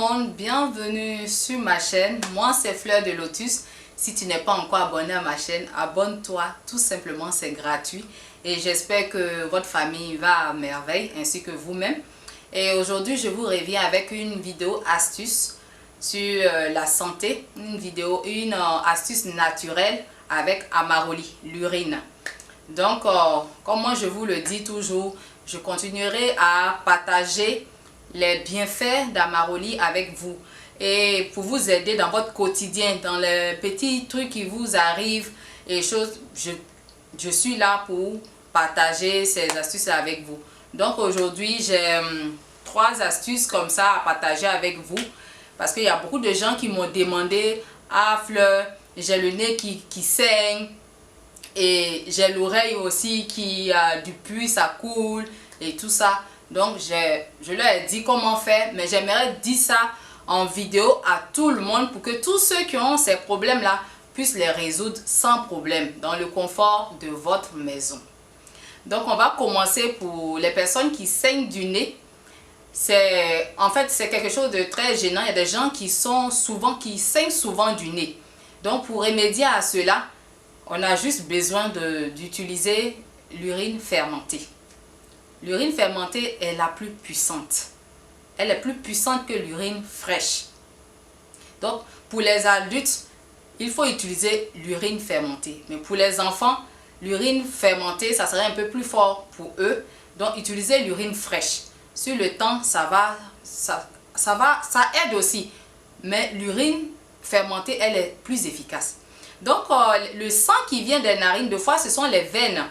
monde, bienvenue sur ma chaîne. Moi c'est Fleur de Lotus. Si tu n'es pas encore abonné à ma chaîne, abonne-toi, tout simplement, c'est gratuit. Et j'espère que votre famille va à merveille, ainsi que vous-même. Et aujourd'hui, je vous reviens avec une vidéo astuce sur la santé. Une astuce naturelle avec Amaroli, l'urine. Donc, comme moi je vous le dis toujours, je continuerai à partager les bienfaits d'Amaroli avec vous. Et pour vous aider dans votre quotidien, dans les petits trucs qui vous arrivent et choses, je suis là pour partager ces astuces avec vous. Donc aujourd'hui, j'ai 3 astuces comme ça à partager avec vous. Parce qu'il y a beaucoup de gens qui m'ont demandé: ah Fleur, j'ai le nez qui saigne. Et j'ai l'oreille aussi qui a du puits, ça coule et tout ça. Donc je leur ai dit comment faire, mais j'aimerais dire ça en vidéo à tout le monde pour que tous ceux qui ont ces problèmes-là puissent les résoudre sans problème dans le confort de votre maison. Donc on va commencer pour les personnes qui saignent du nez. En fait, c'est quelque chose de très gênant. Il y a des gens qui saignent souvent du nez. Donc pour remédier à cela, on a juste besoin d'utiliser l'urine fermentée. L'urine fermentée est la plus puissante. Elle est plus puissante que l'urine fraîche. Donc, pour les adultes, il faut utiliser l'urine fermentée. Mais pour les enfants, l'urine fermentée, ça serait un peu plus fort pour eux. Donc, utilisez l'urine fraîche. Sur le temps, ça aide aussi. Mais l'urine fermentée, elle est plus efficace. Donc, le sang qui vient des narines, des fois, ce sont les veines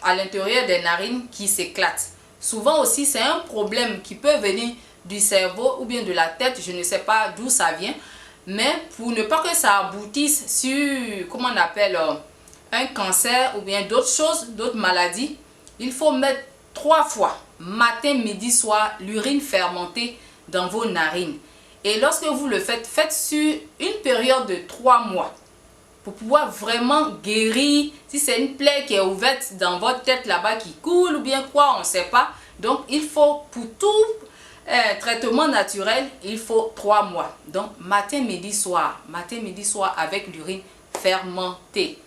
à l'intérieur des narines qui s'éclatent. Souvent aussi, c'est un problème qui peut venir du cerveau ou bien de la tête. Je ne sais pas d'où ça vient. Mais pour ne pas que ça aboutisse sur, comment on appelle, un cancer ou bien d'autres choses, d'autres maladies, il faut mettre 3 fois, matin, midi, soir, l'urine fermentée dans vos narines. Et lorsque vous le faites, faites sur une période de 3 mois pour pouvoir vraiment guérir. Si c'est une plaie qui est ouverte dans votre tête là-bas qui coule ou bien quoi, on ne sait pas. Donc, il faut, pour tout traitement naturel, il faut 3 mois. Donc, matin, midi, soir avec l'urine fermentée.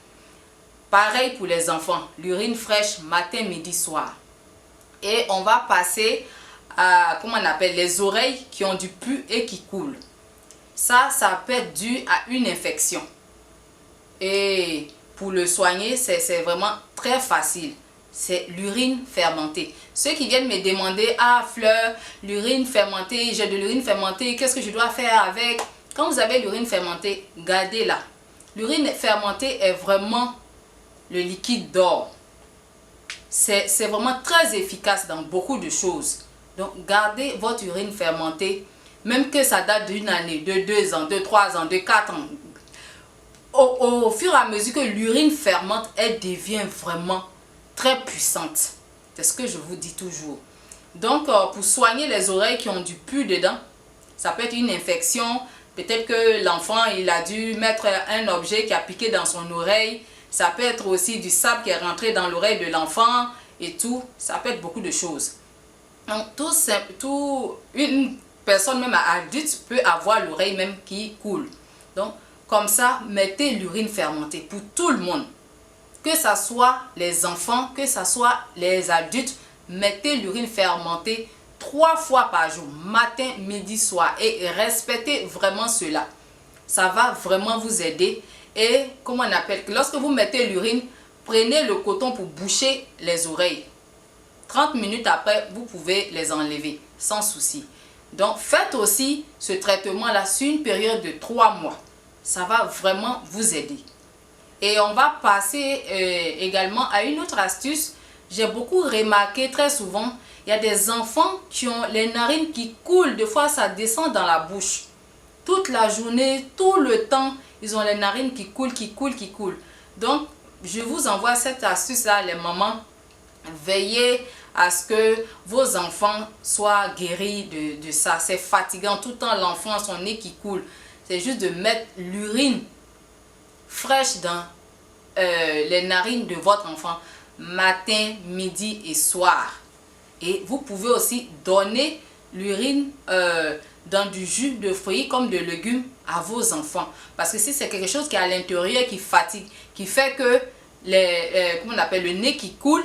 Pareil pour les enfants, l'urine fraîche, matin, midi, soir. Et on va passer à, comment on appelle, les oreilles qui ont du pus et qui coulent. Ça peut être dû à une infection. Et pour le soigner, c'est vraiment très facile. C'est l'urine fermentée. Ceux qui viennent me demander: ah Fleur, l'urine fermentée, j'ai de l'urine fermentée, qu'est-ce que je dois faire avec? Quand vous avez l'urine fermentée, gardez-la. L'urine fermentée est vraiment le liquide d'or. C'est vraiment très efficace dans beaucoup de choses. Donc gardez votre urine fermentée, même que ça date d'une année, de 2 ans, de 3 ans, de 4 ans. Au fur et à mesure que l'urine fermente, elle devient vraiment très puissante. C'est ce que je vous dis toujours. Donc, pour soigner les oreilles qui ont du pus dedans, ça peut être une infection. Peut-être que l'enfant, il a dû mettre un objet qui a piqué dans son oreille. Ça peut être aussi du sable qui est rentré dans l'oreille de l'enfant et tout. Ça peut être beaucoup de choses. Donc, une personne, même adulte, peut avoir l'oreille même qui coule. Donc, comme ça, mettez l'urine fermentée pour tout le monde. Que ce soit les enfants, que ce soit les adultes, mettez l'urine fermentée 3 fois par jour, matin, midi, soir. Et respectez vraiment cela. Ça va vraiment vous aider. Et comment on appelle, lorsque vous mettez l'urine, prenez le coton pour boucher les oreilles. 30 minutes après, vous pouvez les enlever sans souci. Donc, faites aussi ce traitement-là sur une période de 3 mois. Ça va vraiment vous aider. Et on va passer également à une autre astuce. J'ai beaucoup remarqué très souvent, il y a des enfants qui ont les narines qui coulent. Des fois, ça descend dans la bouche. Toute la journée, tout le temps, ils ont les narines qui coulent, qui coulent, qui coulent. Donc, je vous envoie cette astuce-là, les mamans. Veillez à ce que vos enfants soient guéris de ça. C'est fatigant. Tout le temps, l'enfant, son nez qui coule. C'est juste de mettre l'urine fraîche dans les narines de votre enfant matin, midi et soir. Et vous pouvez aussi donner l'urine dans du jus de fruits comme de légumes à vos enfants. Parce que si c'est quelque chose qui est à l'intérieur, qui fatigue, qui fait que comment on appelle, le nez qui coule,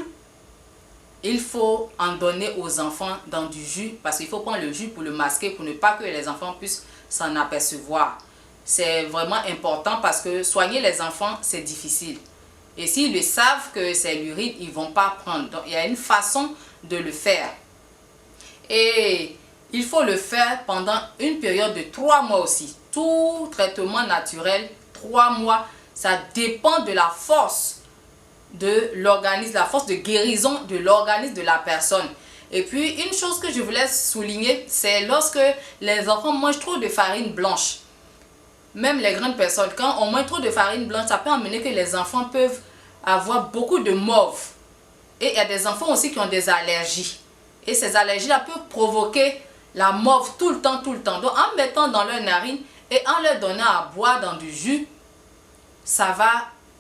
il faut en donner aux enfants dans du jus. Parce qu'il faut prendre le jus pour le masquer, pour ne pas que les enfants puissent s'en apercevoir. C'est vraiment important parce que soigner les enfants, c'est difficile. Et s'ils le savent que c'est l'urine, ils ne vont pas prendre. Donc, il y a une façon de le faire. Et il faut le faire pendant une période de 3 mois aussi. Tout traitement naturel, 3 mois, ça dépend de la force de l'organisme, la force de guérison de l'organisme de la personne. Et puis, une chose que je voulais souligner, c'est lorsque les enfants mangent trop de farine blanche. Même les grandes personnes, quand on mange trop de farine blanche, ça peut amener que les enfants peuvent avoir beaucoup de mauve. Et il y a des enfants aussi qui ont des allergies. Et ces allergies-là peuvent provoquer la mauve tout le temps, tout le temps. Donc, en mettant dans leur narine et en leur donnant à boire dans du jus, ça va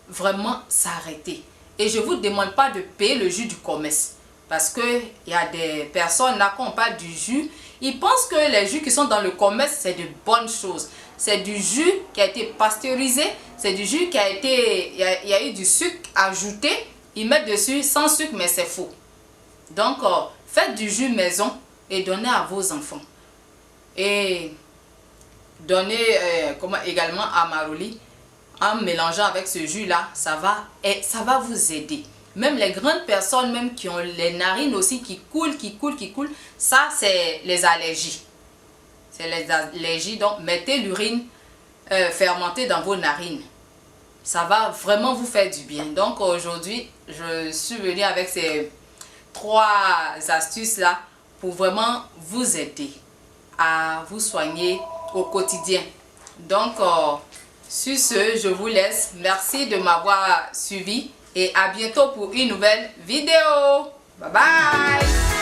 vraiment s'arrêter. Et je ne vous demande pas de payer le jus du commerce. Parce qu'il y a des personnes là, quand on parle du jus, ils pensent que les jus qui sont dans le commerce, c'est de bonnes choses. C'est du jus qui a été pasteurisé, c'est du jus qui a été, il y a eu du sucre ajouté. Ils mettent dessus sans sucre, mais c'est faux. Donc, faites du jus maison et donnez à vos enfants. Et donnez également à Maroli, en mélangeant avec ce jus-là, ça va vous aider. Même les grandes personnes, même qui ont les narines aussi qui coulent, ça c'est les allergies. C'est les allergies, donc mettez l'urine fermentée dans vos narines. Ça va vraiment vous faire du bien. Donc aujourd'hui, je suis venue avec ces 3 astuces là pour vraiment vous aider à vous soigner au quotidien. Donc sur ce, je vous laisse. Merci de m'avoir suivi et à bientôt pour une nouvelle vidéo. Bye bye.